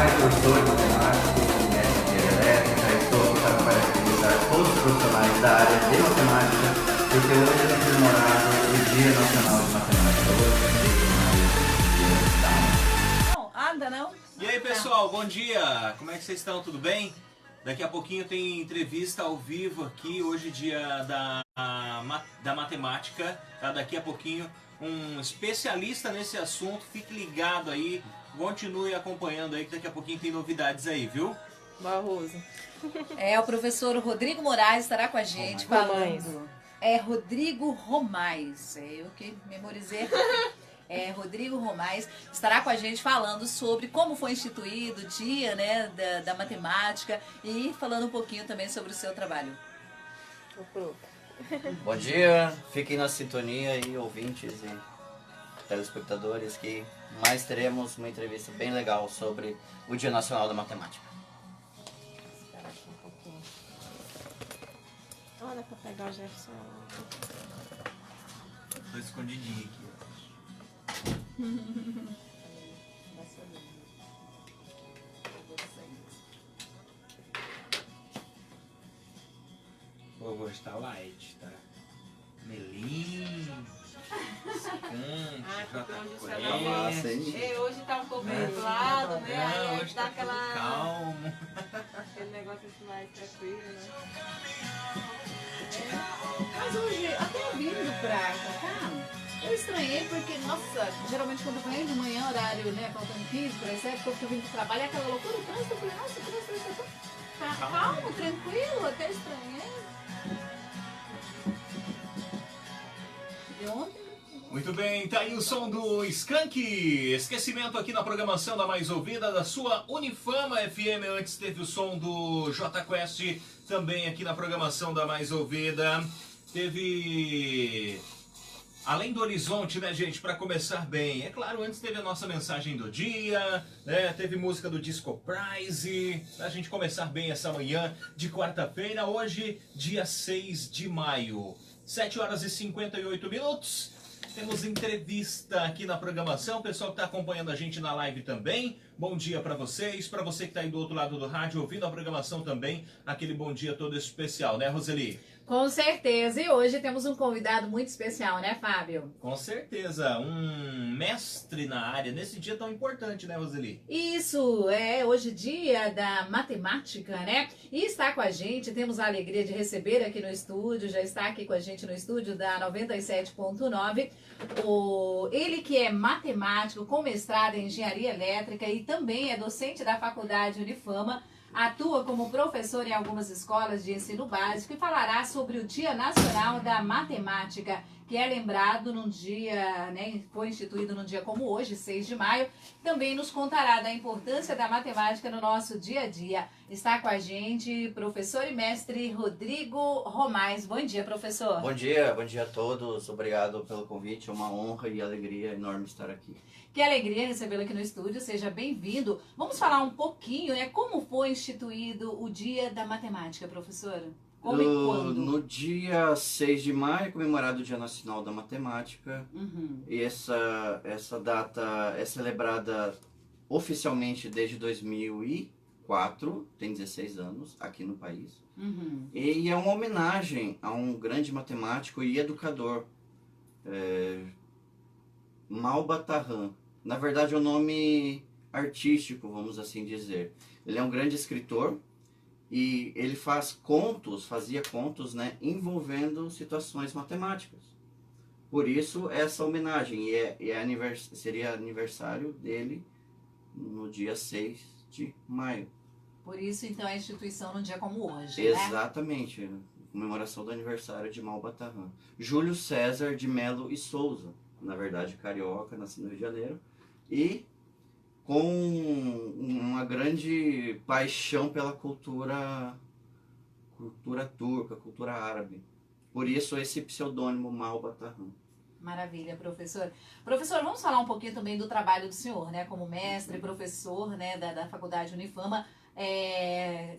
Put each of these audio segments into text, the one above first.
professor de matemática, mestre de elétrica, estou aqui para parabenizar todos os profissionais da área de matemática, porque hoje é comemorado o Dia Nacional de Matemática. Hoje é 6 de maio, Dia da Não, anda não? E aí pessoal, bom dia! Como é que vocês estão? Tudo bem? Daqui a pouquinho tem entrevista ao vivo aqui, hoje dia da matemática, tá? Daqui a pouquinho um especialista nesse assunto, fique ligado aí, continue acompanhando aí que daqui a pouquinho tem novidades aí, viu? Barroso. É, o professor Rodrigo Moraes estará com a gente Romais. falando. É Rodrigo Romais, eu que memorizei. Rodrigo Romais estará com a gente falando sobre como foi instituído o dia, né, da matemática e falando um pouquinho também sobre o seu trabalho. Bom dia, fiquem na sintonia aí, ouvintes e telespectadores, que mais teremos uma entrevista bem legal sobre o Dia Nacional da Matemática. Espera aqui um pouquinho. Olha pra pegar o Jefferson. Tô escondidinho aqui, ó. Vou gostar light, tá? Melinho, secante, Nossa, hein? Hoje tá um pouco nublado, né? Aí hoje dá tá tudo aquela... calmo. aquele negócio assim mais tranquilo, né? Mas hoje, até vindo pra cá, eu estranhei porque, nossa, geralmente quando vem de manhã, horário, né, faltando 15 para as 7, porque eu vim do trabalho, é aquela loucura, o trânsito, eu falei, nossa, o trânsito tá calmo, tranquilo, até estranhei. De ontem? Muito bem, tá aí o som do Skank. Esquecimento aqui na programação da mais ouvida da sua Unifama FM. Antes teve o som do J Quest, também aqui na programação da mais ouvida. Teve Além do Horizonte, né, gente, para começar bem. É claro, antes teve a nossa mensagem do dia, né, teve música do Disco Prize, pra gente começar bem essa manhã de quarta-feira, hoje, dia 6 de maio. 7 horas e 58 minutos. Temos entrevista aqui na programação, pessoal que está acompanhando a gente na live também. Bom dia para vocês, para você que está aí do outro lado do rádio ouvindo a programação também, aquele bom dia todo especial, né, Roseli? Com certeza, e hoje temos um convidado muito especial, né, Fábio? Com certeza, um mestre na área, nesse dia tão importante, né, Roseli? Isso, hoje dia da matemática, né? E está com a gente, temos a alegria de receber aqui no estúdio, já está aqui com a gente no estúdio da 97.9, ele que é matemático com mestrado em engenharia elétrica e também é docente da faculdade Unifama, atua como professor em algumas escolas de ensino básico e falará sobre o Dia Nacional da Matemática, que é lembrado num dia, né, foi instituído num dia como hoje, 6 de maio. Também nos contará da importância da matemática no nosso dia a dia. Está com a gente professor e mestre Rodrigo Romais. Bom dia, professor. Bom dia a todos, obrigado pelo convite, é uma honra e alegria enorme estar aqui. Que alegria recebê-lo aqui no estúdio, seja bem-vindo. Vamos falar um pouquinho, né, como foi instituído o Dia da Matemática, professor? Como e quando? No dia 6 de maio é comemorado o Dia Nacional da Matemática. E essa data é celebrada oficialmente desde 2004, tem 16 anos aqui no país. E é uma homenagem a um grande matemático e educador, Malba Na verdade é um nome artístico, vamos assim dizer. Ele é um grande escritor e ele fazia contos, né, envolvendo situações matemáticas. Por isso essa homenagem, seria aniversário dele no dia 6 de maio. Por isso, então, a instituição num dia como hoje, Exatamente, comemoração do aniversário de Malba. Júlio César de Melo e Souza, na verdade carioca, nascido no Rio de Janeiro, e com uma grande paixão pela cultura turca, cultura árabe. Por isso esse pseudônimo Malba. Maravilha, professor. Professor, vamos falar um pouquinho também do trabalho do senhor, né? Como mestre, professor, né, da Faculdade Unifama.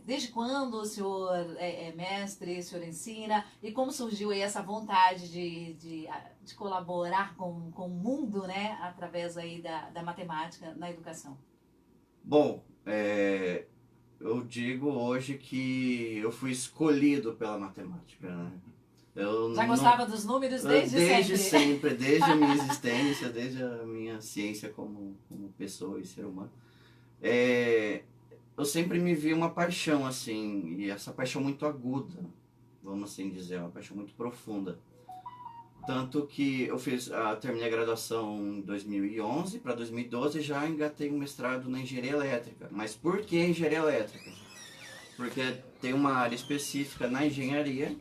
Desde quando o senhor é mestre, o senhor ensina? E como surgiu aí essa vontade de colaborar com o mundo, né? Através aí da matemática na educação? Bom, eu digo hoje que eu fui escolhido pela matemática, né? Eu Já não- gostava dos números desde sempre? desde a minha existência, desde a minha ciência como pessoa e ser humano. Eu sempre me vi uma paixão, assim, e essa paixão muito aguda, vamos assim dizer, uma paixão muito profunda. Tanto que eu terminei a graduação em 2011, para 2012 já engatei um mestrado na engenharia elétrica. Mas por que engenharia elétrica? Porque tem uma área específica na engenharia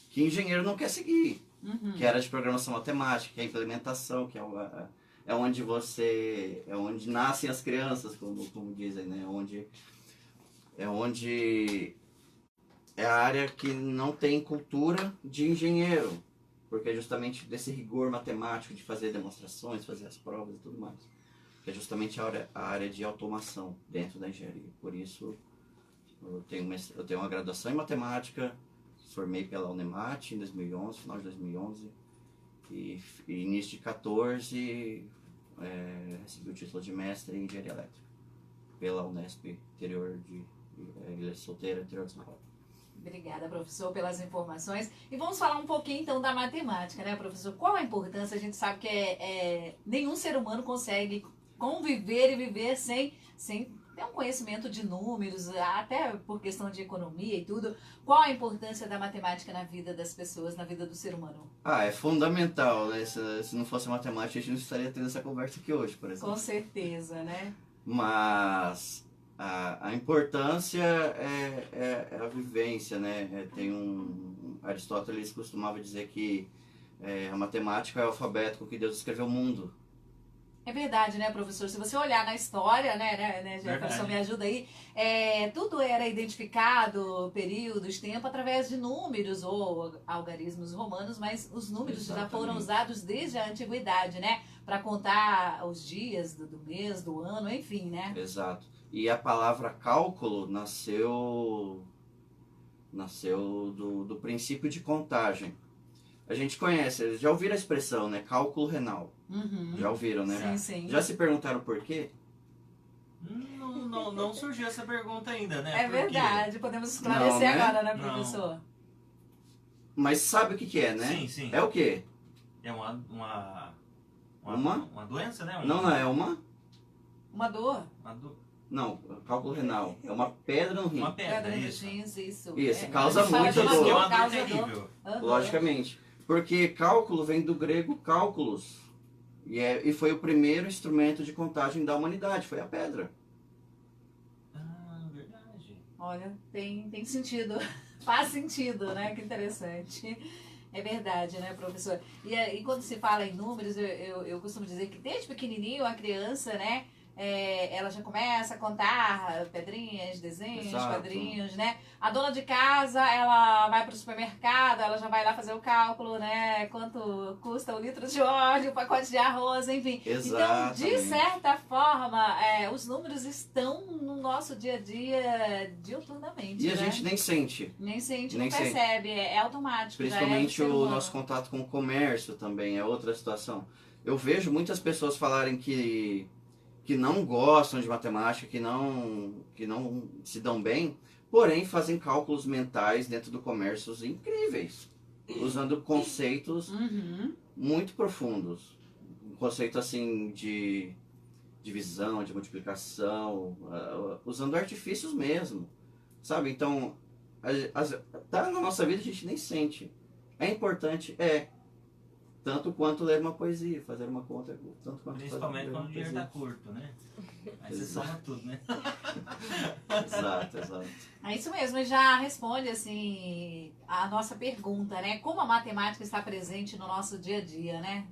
que engenheiro não quer seguir, que era de programação matemática, que é a implementação, que é onde é onde nascem as crianças, como dizem, né? É a área que não tem cultura de engenheiro, porque é justamente desse rigor matemático de fazer demonstrações, fazer as provas e tudo mais, que é justamente a área de automação dentro da engenharia. Por isso, eu tenho uma graduação em matemática, formei pela Unemat em 2011, final de 2011, e início de 2014 recebi o título de mestre em engenharia elétrica pela Unesp, interior de Ilha Solteira, interior de São Paulo. Obrigada, professor, pelas informações. E vamos falar um pouquinho, então, da matemática, né, professor? Qual a importância? A gente sabe que nenhum ser humano consegue conviver e viver sem ter um conhecimento de números, até por questão de economia e tudo. Qual a importância da matemática na vida das pessoas, na vida do ser humano? É fundamental, né? Se não fosse matemática, a gente não estaria tendo essa conversa aqui hoje, por exemplo. Com certeza, né? Mas a importância é a vivência, né? Aristóteles costumava dizer que a matemática é o alfabeto com que Deus escreveu o mundo. É verdade, né, professor? Se você olhar na história, né, Jefferson, me ajuda aí, tudo era identificado, períodos, tempo, através de números ou algarismos romanos, mas os números já foram usados desde a antiguidade, né? Para contar os dias do mês, do ano, enfim, né? Exato. E a palavra cálculo nasceu do princípio de contagem. A gente conhece, já ouviram a expressão, né? Cálculo renal. Uhum. Já ouviram, né? Sim, sim. Já se perguntaram por quê? Não surgiu essa pergunta ainda, né? É Por quê? verdade, podemos esclarecer Não, né? agora, né, Não. professor? Mas sabe o que é, né? Sim, sim. É o quê? É uma doença, né? Não, é uma... Uma dor. Não, cálculo renal. É uma pedra no rim. Uma pedra, Pedra nos isso. rins, isso. Isso, causa a gente fala muita de uma dor. Que é uma dor causa terrível. Aham. Logicamente. Porque cálculo vem do grego cálculos. E foi o primeiro instrumento de contagem da humanidade, foi a pedra. Verdade. Olha, tem sentido. Faz sentido, né? Que interessante. É verdade, né, professor? E quando se fala em números, eu costumo dizer que desde pequenininho a criança, né? Ela já começa a contar pedrinhas, desenhos, Exato. quadrinhos, né? A dona de casa, ela vai para o supermercado, ela já vai lá fazer o cálculo, né? Quanto custa o litro de óleo, o pacote de arroz, enfim. Exatamente. Então, de certa forma, os números estão no nosso dia a dia diuturnamente, E a né? gente nem sente. Nem sente, nem não sente. percebe, é automático. Principalmente já é do ser o humano. nosso contato com o comércio também é outra situação. Eu vejo muitas pessoas falarem que não gostam de matemática, que não se dão bem, porém fazem cálculos mentais dentro do comércio incríveis, usando conceitos Uhum. muito profundos. Um conceito assim de divisão, de multiplicação, usando artifícios mesmo, sabe? Então, tá na nossa vida a gente nem sente. É importante, tanto quanto ler uma poesia, fazer uma conta, tanto quanto Principalmente ler quando uma o dinheiro tá poesia. curto, né? Aí você Exato. soma tudo, né? Exato. É isso mesmo, e já responde assim a nossa pergunta, né? Como a matemática está presente no nosso dia a dia, né?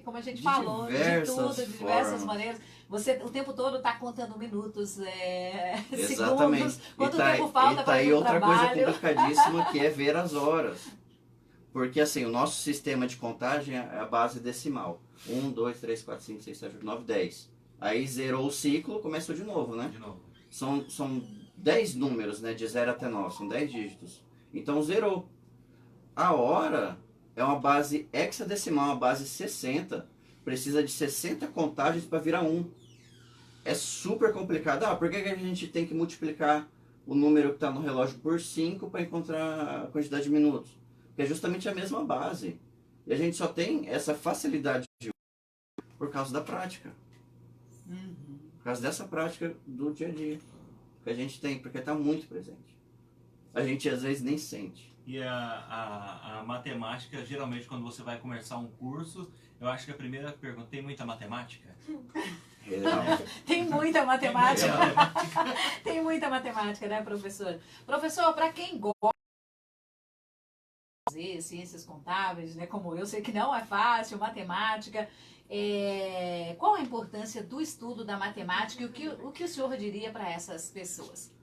Como a gente De falou, de diversas tudo, de diversas formas. maneiras. Você o tempo todo está contando minutos, Exatamente. segundos, quanto tempo falta e tá para aí ir pro outra coisa trabalho. complicadíssima que é ver as horas. Porque assim, o nosso sistema de contagem é a base decimal. 1, 2, 3, 4, 5, 6, 7, 8, 9, 10. Aí zerou o ciclo, começou de novo, né? De novo. São 10 números, né? De 0 até 9, são 10 dígitos. Então zerou. A hora é uma base hexadecimal, uma base 60. Precisa de 60 contagens para virar 1. é super complicado. Por que a gente tem que multiplicar o número que está no relógio por 5 para encontrar a quantidade de minutos? Porque é justamente a mesma base. E a gente só tem essa facilidade por causa da prática. Por causa dessa prática do dia a dia que a gente tem, porque está muito presente. A gente às vezes nem sente. E a matemática, geralmente quando você vai começar um curso, eu acho que a primeira pergunta, tem muita matemática? Tem muita matemática. Tem muita matemática, né, professor? Professor, para quem gosta de fazer ciências contábeis, né, como eu sei que não é fácil, matemática, qual a importância do estudo da matemática e o que o senhor diria para essas pessoas?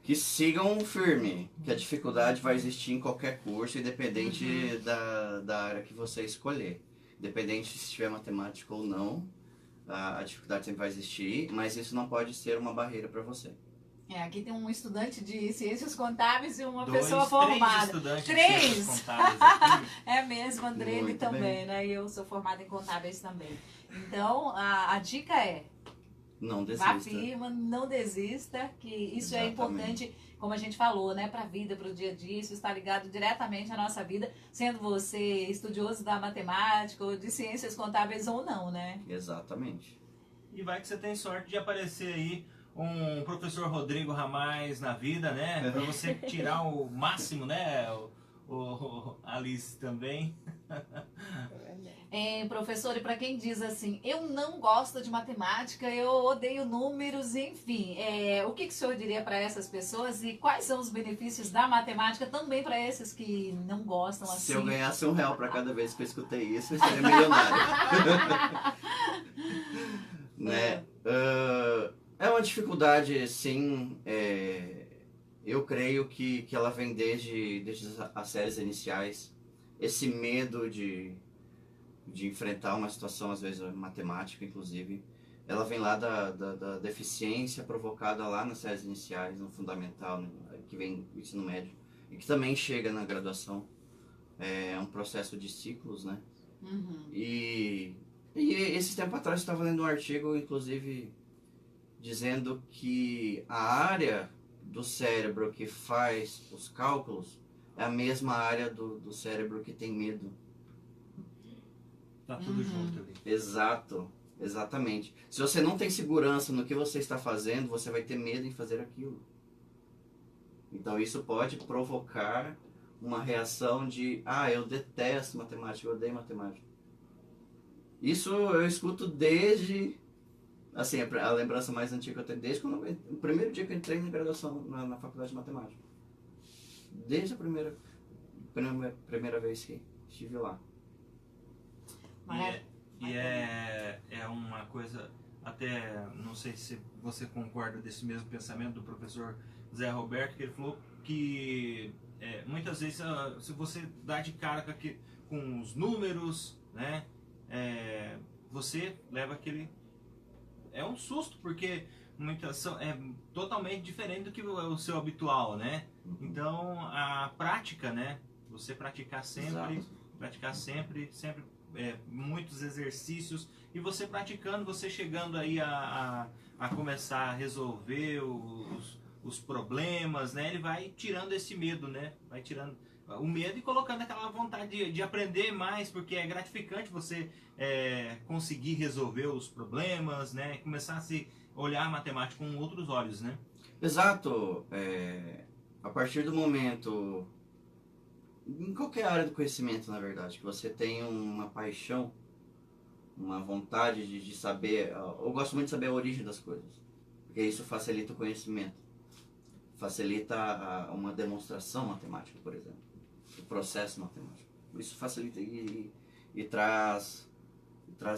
Que sigam firme, que a dificuldade vai existir em qualquer curso, independente da área que você escolher. Independente se tiver matemática ou não, a dificuldade sempre vai existir, mas isso não pode ser uma barreira para você. Aqui tem um estudante de ciências contábeis e uma 2, pessoa 3 formada. estudantes de 3? ciências contábeis aqui. É mesmo, Andrele Muito também, bem. né? E eu sou formada em contábeis também. Então, a dica é: Não vá desista. firme, não desista, que isso é Exatamente. importante, como a gente falou, né, para a vida, para o dia a dia, isso está ligado diretamente à nossa vida, sendo você estudioso da matemática ou de ciências contábeis ou não, né? Exatamente. E vai que você tem sorte de aparecer aí um professor Rodrigo Ramais na vida, né? Para você tirar o máximo, né? O Alice também. Professor, e para quem diz assim, eu não gosto de matemática, eu odeio números, enfim, o que o senhor diria para essas pessoas e quais são os benefícios da matemática também para esses que não gostam assim? Se eu ganhasse R$1 para cada vez que eu escutei isso, eu seria milionário. Né? É uma dificuldade, sim. Eu creio que ela vem desde as séries iniciais. Esse medo de enfrentar uma situação, às vezes matemática, inclusive, ela vem lá da deficiência provocada lá nas séries iniciais, no fundamental, né, que vem do ensino médio, e que também chega na graduação. É um processo de ciclos, né? E esse tempo atrás eu estava lendo um artigo, inclusive, dizendo que a área do cérebro que faz os cálculos é a mesma área do cérebro que tem medo. Tá tudo junto ali. Exato, exatamente. Se você não tem segurança no que você está fazendo, você vai ter medo em fazer aquilo. Então isso pode provocar uma reação de, eu detesto matemática, eu odeio matemática. Isso eu escuto desde, assim, a lembrança mais antiga que eu tenho, desde o primeiro dia que eu entrei na graduação, na faculdade de matemática. Desde a primeira vez que estive lá. E é uma coisa, até não sei se você concorda desse mesmo pensamento do professor Zé Roberto, que ele falou que muitas vezes se você dá de cara com os números, né, você leva aquele... É um susto, porque é totalmente diferente do que o seu habitual, né? Então a prática, né? Você praticar sempre, sempre muitos exercícios, e você praticando, você chegando aí a começar a resolver os problemas, né? Ele vai tirando esse medo, né? Vai tirando o medo e colocando aquela vontade de aprender mais, porque é gratificante você conseguir resolver os problemas, né? Começar a se olhar a matemática com outros olhos, né? Exato. A partir do momento, em qualquer área do conhecimento, na verdade, que você tem uma paixão, uma vontade de saber, eu gosto muito de saber a origem das coisas, porque isso facilita o conhecimento, facilita uma demonstração matemática, por exemplo, o processo matemático. Isso facilita e traz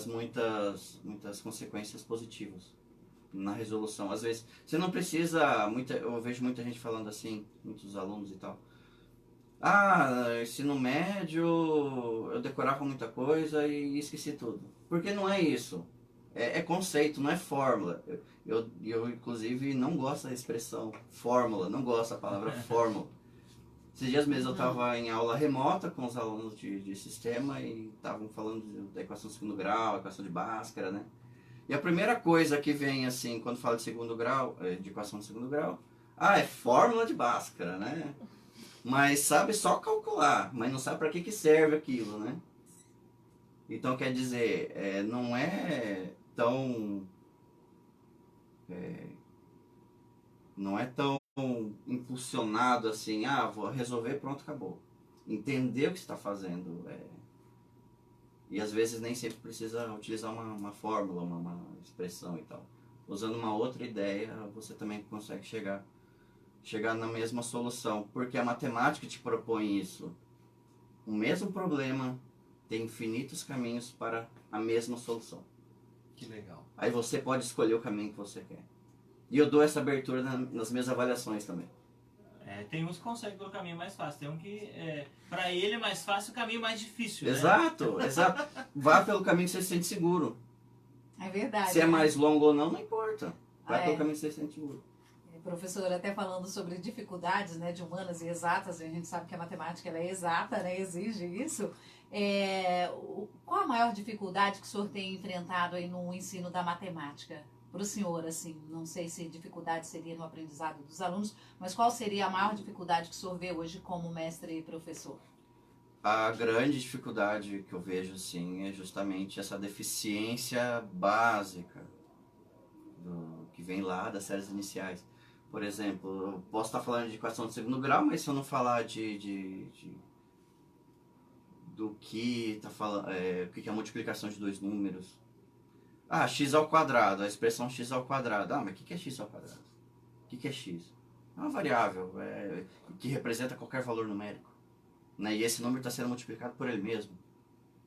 muitas consequências positivas na resolução. Às vezes, você não precisa, eu vejo muita gente falando assim, muitos alunos e tal, ensino médio, eu decorava muita coisa e esqueci tudo. Porque não é isso. É conceito, não é fórmula. Eu inclusive, não gosto da expressão fórmula, não gosto da palavra fórmula. Esses dias mesmo eu estava em aula remota com os alunos de sistema e estavam falando da equação de segundo grau, equação de Bhaskara, né? E a primeira coisa que vem, assim, quando fala de segundo grau, de equação de segundo grau, é fórmula de Bhaskara, né? Mas sabe só calcular, mas não sabe para que serve aquilo, né? Então, quer dizer, não é tão... não é tão impulsionado assim, vou resolver, pronto, acabou. Entender o que você está fazendo. E às vezes nem sempre precisa utilizar uma fórmula, uma expressão e tal. Usando uma outra ideia, você também consegue chegar na mesma solução. Porque a matemática te propõe isso. O mesmo problema tem infinitos caminhos para a mesma solução. Que legal. Aí você pode escolher o caminho que você quer. E eu dou essa abertura nas minhas avaliações também. Tem uns que conseguem pelo caminho mais fácil, tem um que, para ele é mais fácil, o caminho mais difícil, né? Exato. Vá pelo caminho que você se sente seguro. É verdade. Se é né? mais longo ou não importa. Vai pelo é. caminho que você se sente seguro. Professor, até falando sobre dificuldades, né, de humanas e exatas, a gente sabe que a matemática ela é exata, né, exige isso. Qual a maior dificuldade que o senhor tem enfrentado aí no ensino da matemática? Para o senhor, assim, não sei se dificuldade seria no aprendizado dos alunos, mas qual seria a maior dificuldade que o senhor vê hoje como mestre e professor? A grande dificuldade que eu vejo, assim, é justamente essa deficiência básica que vem lá das séries iniciais. Por exemplo, eu posso estar falando de equação de segundo grau, mas se eu não falar do que está falando, o que é a multiplicação de dois números. X ao quadrado, a expressão x ao quadrado. Mas o que é x ao quadrado? O que é x? É uma variável que representa qualquer valor numérico. Né? E esse número está sendo multiplicado por ele mesmo.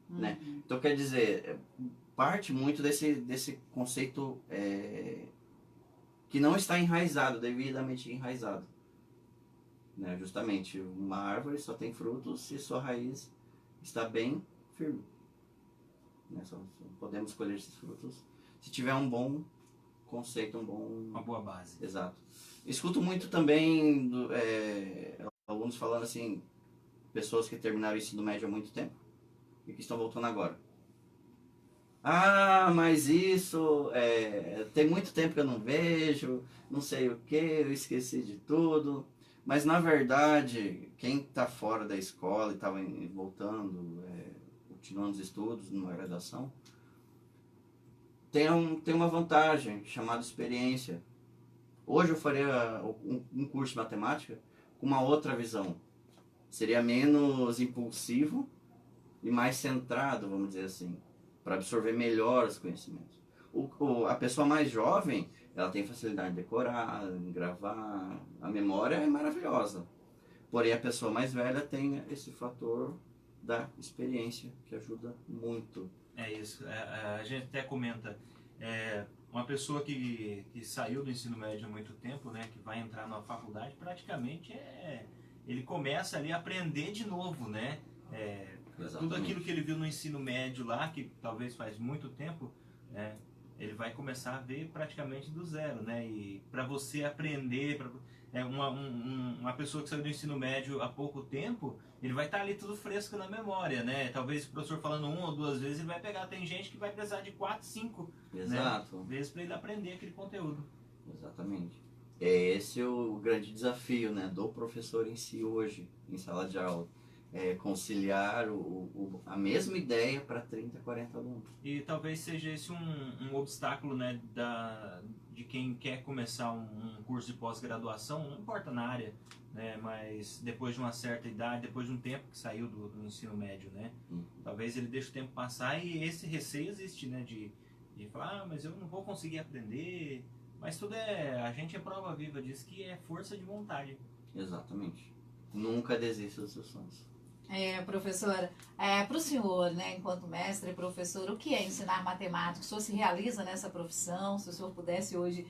Né? Então, quer dizer, parte muito desse conceito que não está enraizado, devidamente enraizado. Né? Justamente, uma árvore só tem frutos se sua raiz está bem firme. Né? Só podemos colher esses frutos se tiver um bom conceito, uma boa base. Exato. Escuto muito também alunos falando assim, pessoas que terminaram o ensino médio há muito tempo e que estão voltando agora. Mas isso, tem muito tempo que eu não vejo, não sei o que, eu esqueci de tudo. Mas na verdade, quem está fora da escola e estava voltando, continuando os estudos numa graduação, tem uma vantagem chamada experiência. Hoje eu faria um curso de matemática com uma outra visão. Seria menos impulsivo e mais centrado, vamos dizer assim, para absorver melhor os conhecimentos. A pessoa mais jovem, ela tem facilidade de decorar, gravar, a memória é maravilhosa. Porém, a pessoa mais velha tem esse fator da experiência, que ajuda muito. É isso, a gente até comenta, uma pessoa que saiu do ensino médio há muito tempo, né, que vai entrar na faculdade, praticamente ele começa ali a aprender de novo, né? Tudo aquilo que ele viu no ensino médio lá, que talvez faz muito tempo, ele vai começar a ver praticamente do zero, né? E para você aprender, uma pessoa que saiu do ensino médio há pouco tempo, ele vai estar ali tudo fresco na memória, né? Talvez o professor falando 1 ou 2 vezes, ele vai pegar, tem gente que vai precisar de 4, 5 vezes para ele aprender aquele conteúdo. Exatamente. Esse é o grande desafio, né, do professor em si hoje, em sala de aula. Conciliar a mesma ideia para 30, 40 alunos. E talvez seja esse um obstáculo, né, de quem quer começar um curso de pós-graduação, não importa na área, né, mas depois de uma certa idade, depois de um tempo que saiu do ensino médio, né, talvez ele deixe o tempo passar e esse receio existe, né, de falar, mas eu não vou conseguir aprender, mas tudo a gente é prova viva disso, que é força de vontade. Exatamente. Nunca desista dos seus sonhos. Professora, para o senhor, né, enquanto mestre e professor, o que é ensinar matemática? O senhor se realiza nessa profissão? Se o senhor pudesse hoje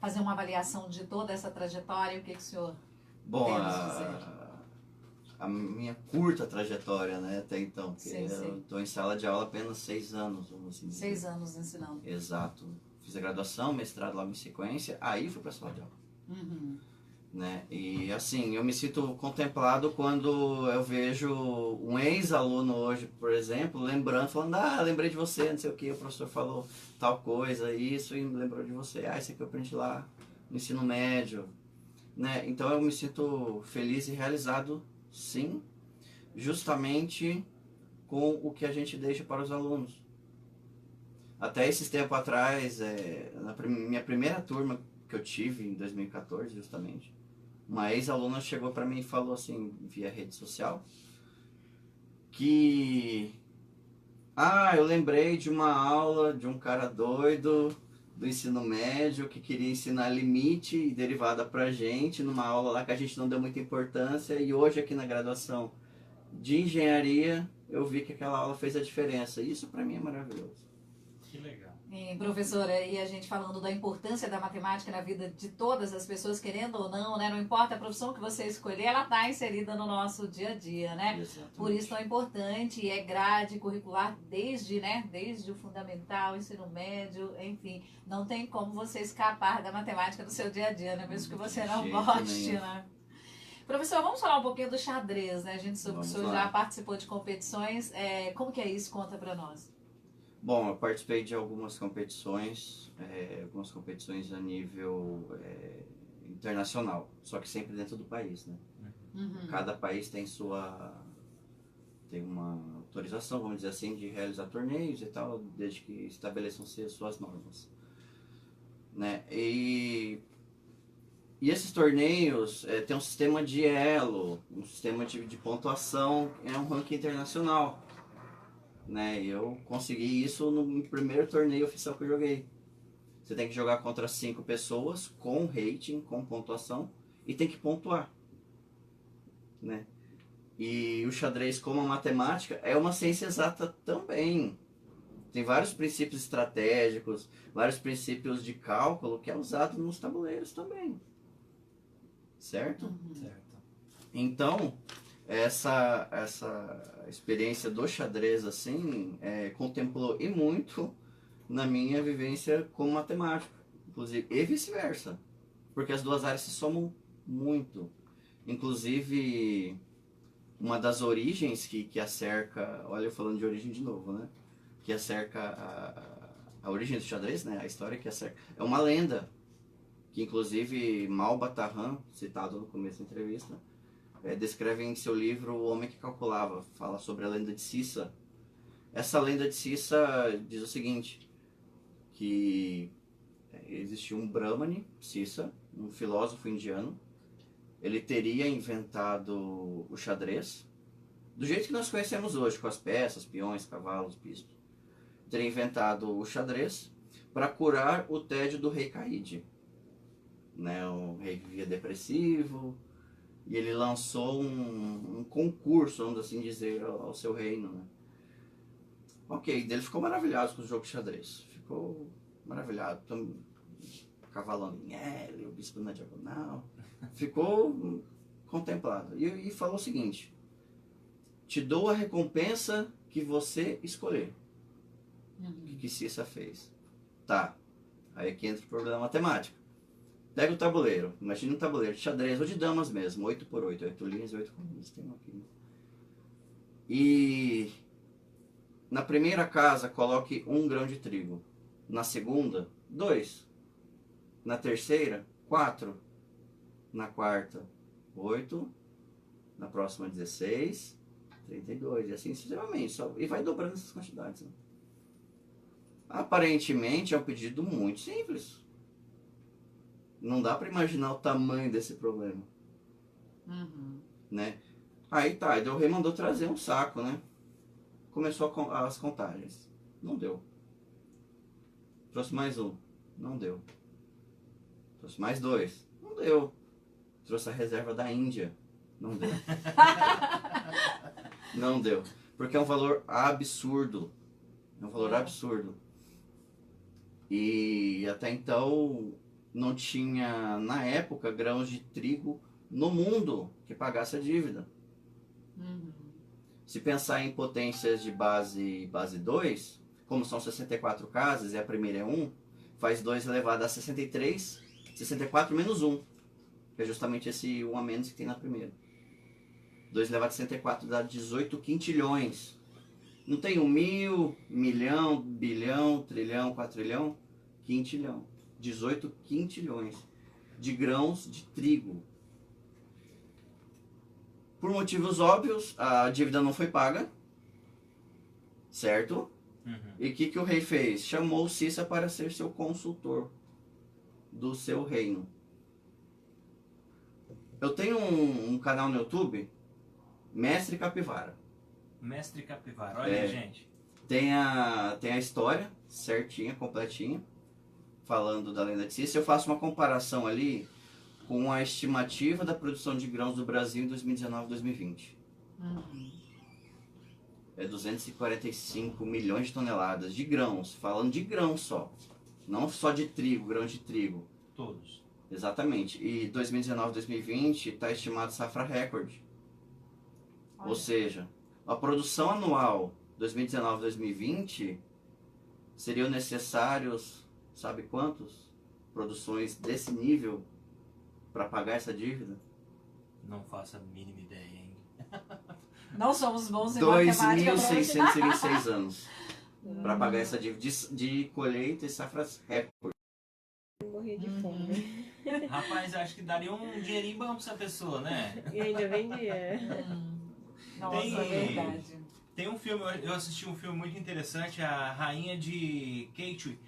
fazer uma avaliação de toda essa trajetória, o que o senhor Bom, deve dizer? A minha curta trajetória, né, até então, porque Sim. eu estou em sala de aula apenas 6 anos, vamos assim dizer. 6 anos ensinando. Exato. Fiz a graduação, mestrado logo em sequência, aí fui para a sala de aula. né? E assim, eu me sinto contemplado quando eu vejo um ex-aluno hoje, por exemplo, lembrando, falando, lembrei de você, não sei o que, o professor falou tal coisa, isso, e me lembrou de você, isso aqui eu aprendi lá no ensino médio, né? Então eu me sinto feliz e realizado, sim, justamente com o que a gente deixa para os alunos. Até esses tempos atrás, minha primeira turma que eu tive, em 2014, justamente, uma ex-aluna chegou para mim e falou assim, via rede social, que... eu lembrei de uma aula de um cara doido do ensino médio que queria ensinar limite e derivada pra gente, numa aula lá que a gente não deu muita importância, e hoje aqui na graduação de engenharia eu vi que aquela aula fez a diferença. Isso para mim é maravilhoso. Que legal. E, professora, e a gente falando da importância da matemática na vida de todas as pessoas, querendo ou não, né? Não importa a profissão que você escolher, ela está inserida no nosso dia a dia, né? Exatamente. Por isso tão importante, e é grade curricular desde o fundamental, ensino médio, enfim. Não tem como você escapar da matemática do seu dia a dia, né? Mesmo que você não De jeito goste, nenhum. né? Professor, vamos falar um pouquinho do xadrez, né? A gente soube que o Vamos senhor lá. já participou de competições. Como que é isso? Conta pra nós. Bom, eu participei de algumas competições a nível internacional, só que sempre dentro do país, né? Uhum. Cada país tem uma autorização, vamos dizer assim, de realizar torneios e tal, desde que estabeleçam-se as suas normas, né? E esses torneios têm um sistema de elo, um sistema de pontuação, é um ranking internacional, né? Eu consegui isso no primeiro torneio oficial que eu joguei. Você tem que jogar contra 5 pessoas com rating, com pontuação, e tem que pontuar, né? E o xadrez, como a matemática, é uma ciência exata também. Tem vários princípios estratégicos, vários princípios de cálculo que é usado nos tabuleiros também. Certo? Certo. Então, essa experiência do xadrez, assim, contemplou e muito na minha vivência como matemático, inclusive, e vice-versa, porque as duas áreas se somam muito. Inclusive, uma das origens que acerca, olha eu falando de origem de novo, né? Que acerca a origem do xadrez, né? A história que acerca, é uma lenda, que inclusive Mal Batarran, citado no começo da entrevista, descreve em seu livro O Homem que Calculava, fala sobre a lenda de Cissa. Essa lenda de Cissa diz o seguinte, que existiu um Brahmani, Cissa, um filósofo indiano, ele teria inventado o xadrez, do jeito que nós conhecemos hoje, com as peças, peões, cavalos, bispos. Teria inventado o xadrez para curar o tédio do rei Caíde. Né, o rei vivia depressivo, e ele lançou um concurso, vamos assim dizer, ao seu reino, né? Ok, ele ficou maravilhado com o jogo de xadrez, ficou maravilhado, cavalando em L, o bispo na diagonal, ficou contemplado, e falou o seguinte, te dou a recompensa que você escolher. O que Cissa fez? Tá, aí aqui entra o problema matemático. Pega o tabuleiro, imagina um tabuleiro de xadrez ou de damas mesmo, 8x8, 8 linhas e 8 colunas, tem aqui. E na primeira casa coloque 1 grão de trigo, na segunda 2, na terceira 4, na quarta 8, na próxima 16, 32 e assim sucessivamente, e vai dobrando essas quantidades. Né? Aparentemente é um pedido muito simples. Não dá para imaginar o tamanho desse problema. Né? Aí tá, o rei mandou trazer um saco, né? Começou as contagens. Não deu. Trouxe mais 1. Não deu. Trouxe mais 2. Não deu. Trouxe a reserva da Índia. Não deu. Não deu. Porque é um valor absurdo. É um valor absurdo. E até então não tinha, na época, grãos de trigo no mundo que pagasse a dívida. Se pensar em potências de base 2, como são 64 casas e a primeira é 1, faz 2 elevado a 63, 64 menos 1. que é justamente esse 1 a menos que tem na primeira. 2 elevado a 64 dá 18 quintilhões. Não tem 1.000, milhão, bilhão, trilhão, quatrilhão? Quintilhão. 18 quintilhões de grãos de trigo. Por motivos óbvios, a dívida não foi paga, certo? E o que o rei fez? Chamou Cícera para ser seu consultor do seu reino. Eu tenho um canal no YouTube, Mestre Capivara. Mestre Capivara, olha aí, gente. Tem a história certinha, completinha, falando da lenda de Cícera. Eu faço uma comparação ali com a estimativa da produção de grãos do Brasil em 2019 e 2020. É 245 milhões de toneladas de grãos, falando de grãos só. Não só de trigo, grão de trigo. Todos. Exatamente. E 2019 e 2020 está estimado safra recorde. Olha. Ou seja, a produção anual 2019 e 2020 seriam necessários, sabe quantos? Produções desse nível para pagar essa dívida? Não faço a mínima ideia, hein? Não somos bons em matemática. 2.626 anos para pagar essa dívida de colheita e safras recorde. Morri de fome. Rapaz, acho que daria um dinheirinho bom pra essa pessoa, né? E ainda vendia. Nossa, Tem- é verdade. Tem um filme, eu assisti um filme muito interessante, A Rainha de Keitui,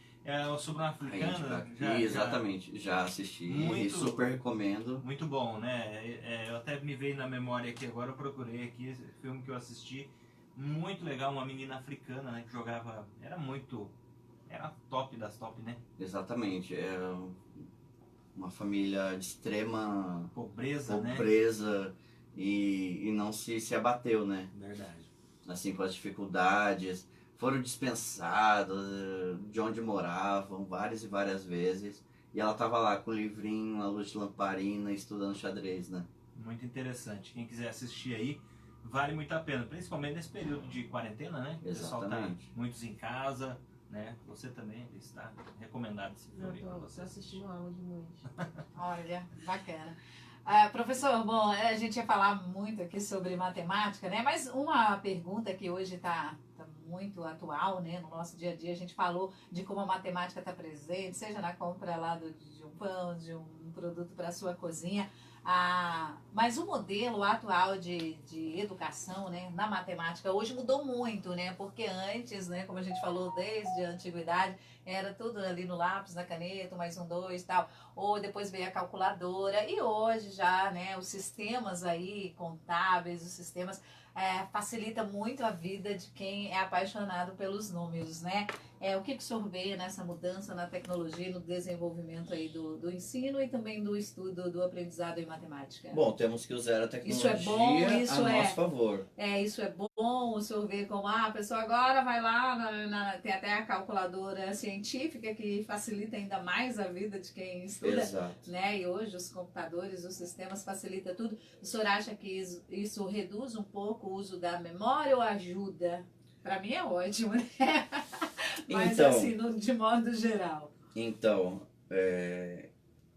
sobre uma africana. Exatamente, já assisti e Muito- super recomendo. Muito bom, né? Eu até me veio na memória aqui agora, eu procurei aqui esse filme que eu assisti. Muito legal, uma menina africana, né? Que jogava. Era top das top, né? Exatamente, é uma família de extrema Pobreza, né? pobreza e não se abateu, né? Verdade. Assim, com as dificuldades, foram dispensados de onde moravam várias e várias vezes. E ela tava lá com o livrinho, a luz de lamparina, estudando xadrez, né? Muito interessante. Quem quiser assistir aí, vale muito a pena. Principalmente nesse período de quarentena, né? O pessoal tá Exatamente. muitos em casa, né? Você também está recomendado esse Eu filme para tô você assistindo aula de noite. Olha, bacana. Professor, bom, a gente ia falar muito aqui sobre matemática, né? Mas uma pergunta que hoje está muito atual, né? No nosso dia a dia, a gente falou de como a matemática está presente, seja na compra lá de um pão, de um produto para a sua cozinha. Mas o modelo atual de educação, né, na matemática hoje mudou muito, né? Porque antes, né, como a gente falou desde a antiguidade, era tudo ali no lápis, na caneta, mais um, dois, tal. Ou depois veio a calculadora e hoje já, né, os sistemas aí contábeis, os sistemas facilita muito a vida de quem é apaixonado pelos números, né? O que o senhor vê nessa mudança na tecnologia, no desenvolvimento aí do ensino e também do estudo do aprendizado em matemática? Bom, temos que usar a tecnologia Isso é bom, isso a é- nosso favor. Isso é bom, o senhor vê como a pessoa agora vai lá, tem até a calculadora científica que facilita ainda mais a vida de quem estuda. Exato. Né? E hoje os computadores, os sistemas facilitam tudo. O senhor acha que isso reduz um pouco o uso da memória ou ajuda? Para mim é ótimo, né? Mas Então- assim, de modo geral. Então,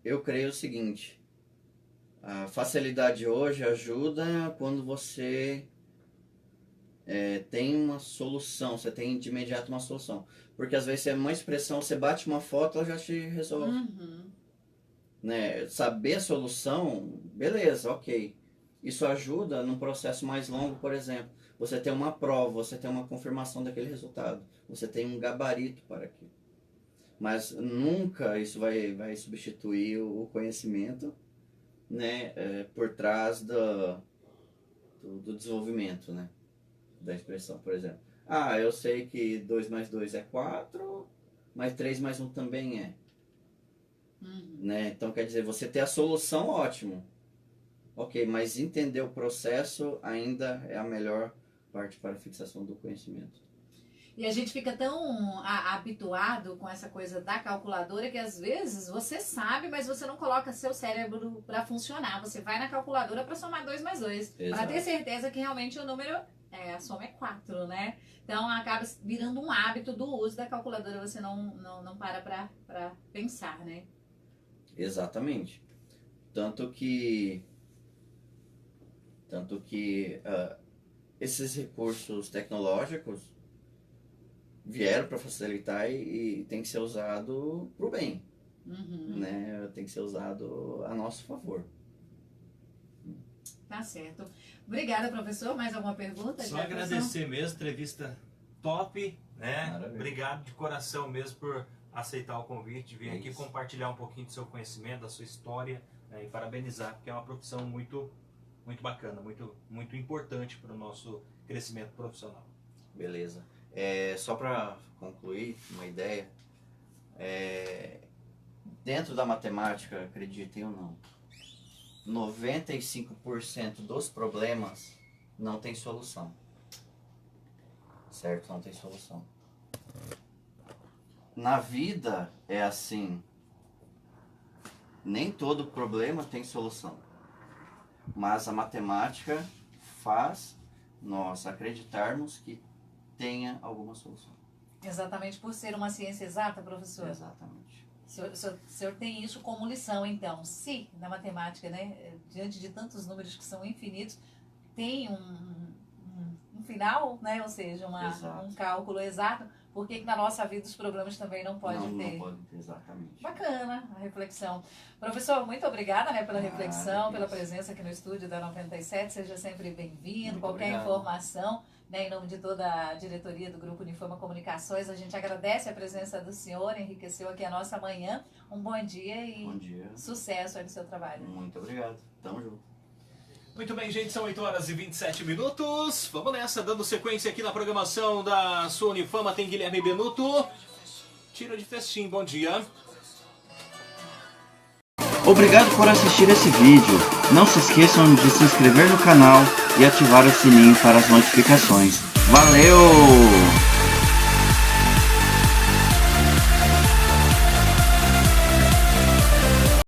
eu creio o seguinte, a facilidade hoje ajuda quando você tem uma solução, você tem de imediato uma solução. Porque às vezes é uma expressão, você bate uma foto, ela já te resolve. Uhum. Né? Saber a solução, beleza, ok. Isso ajuda num processo mais longo, por exemplo. Você tem uma prova, você tem uma confirmação daquele resultado. Você tem um gabarito para aquilo. Mas nunca isso vai substituir o conhecimento, né, por trás do desenvolvimento, né, da expressão, por exemplo. Eu sei que 2 mais 2 é 4, mas 3 mais 1 também é. Uhum. Né? Então, quer dizer, você ter a solução, ótimo. Ok, mas entender o processo ainda é a melhor parte para a fixação do conhecimento. E a gente fica tão habituado com essa coisa da calculadora que às vezes você sabe, mas você não coloca seu cérebro para funcionar. Você vai na calculadora para somar 2 mais 2. Para Exato. ter certeza que realmente o número, a soma é 4, né? Então acaba virando um hábito do uso da calculadora. Você não para pensar, né? Exatamente. Tanto que esses recursos tecnológicos vieram para facilitar e tem que ser usado para o bem, né? Tem que ser usado a nosso favor. Tá certo. Obrigada, professor. Mais alguma pergunta? Só agradecer mesmo, entrevista top, né? Maravilha. Obrigado de coração mesmo por aceitar o convite, vir aqui Isso. compartilhar um pouquinho do seu conhecimento, da sua história, né? E parabenizar, porque é uma profissão muito, muito bacana, muito importante para o nosso crescimento profissional. Beleza. Só para concluir uma ideia, dentro da matemática, acreditem ou não, 95% dos problemas não tem solução. Certo? Não tem solução. Na vida é assim. Nem todo problema tem solução. Mas a matemática faz nós acreditarmos que tenha alguma solução. Exatamente por ser uma ciência exata, professor. Exatamente. O senhor tem isso como lição, então. Se, na matemática, né, diante de tantos números que são infinitos, tem um final, né, ou seja, Exato. um cálculo exato, por que na nossa vida os problemas também não podem ter? Não pode ter, exatamente. Bacana a reflexão. Professor, muito obrigada, né, pela reflexão, que pela isso. presença aqui no estúdio da 97. Seja sempre bem-vindo. Muito Qualquer obrigado. informação, né, em nome de toda a diretoria do Grupo Uniforma Comunicações, a gente agradece a presença do senhor, enriqueceu aqui a nossa manhã. Um bom dia e Bom dia. sucesso aí no seu trabalho. Muito obrigado. Tamo junto. Muito bem, gente, são 8h27. Vamos nessa, dando sequência aqui na programação da sua Unifama. Tem Guilherme Benuto. Tira de festim, bom dia. Obrigado por assistir esse vídeo. Não se esqueçam de se inscrever no canal e ativar o sininho para as notificações. Valeu!